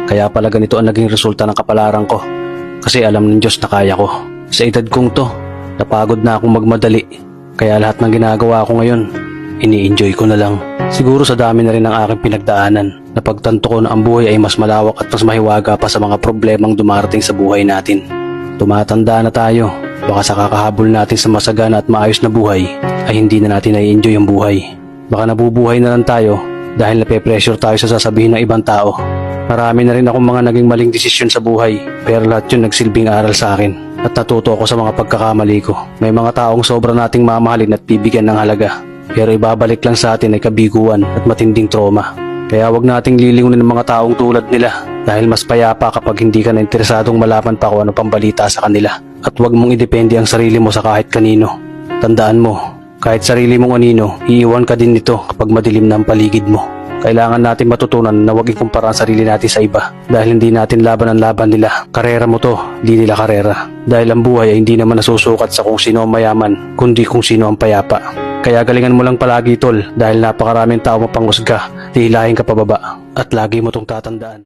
Kaya pala ganito ang naging resulta ng kapalaran ko. Kasi alam ng Diyos na kaya ko. Sa edad kong to, napagod na akong magmadali. Kaya lahat ng ginagawa ko ngayon, ini-enjoy ko na lang. Siguro sa dami na rin ng aking pinagdaanan, napagtanto ko na ang buhay ay mas malawak at mas mahiwaga pa sa mga problemang dumarating sa buhay natin. Tumatanda na tayo, baka sa kakahabol natin sa masagana at maayos na buhay, ay hindi na natin nai-enjoy ang buhay. Baka nabubuhay na lang tayo dahil nape-pressure tayo sa sasabihin ng ibang tao. Marami na rin akong mga naging maling desisyon sa buhay, pero lahat yun nagsilbing aral sa akin at natuto ako sa mga pagkakamali ko. May mga taong sobra nating mamahalin at bibigyan ng halaga, pero ibabalik lang sa atin ay kabiguan at matinding trauma. Kaya wag nating lilingunin ng mga taong tulad nila dahil mas payapa kapag hindi ka na interesadong malaman pa kung ano pang balita sa kanila. At wag mong idepende ang sarili mo sa kahit kanino. Tandaan mo, kahit sarili mong anino, iiwan ka din nito kapag madilim na ang paligid mo. Kailangan natin matutunan na huwag ikumpara ang sarili natin sa iba dahil hindi natin laban ang laban nila. Karera mo to, di nila karera. Dahil ang buhay ay hindi naman nasusukat sa kung sino ang mayaman, kundi kung sino ang payapa. Kaya galingan mo lang palagi tol dahil napakaraming tao mapanghusga, hihilahin ka pababa at lagi mo tong tatandaan.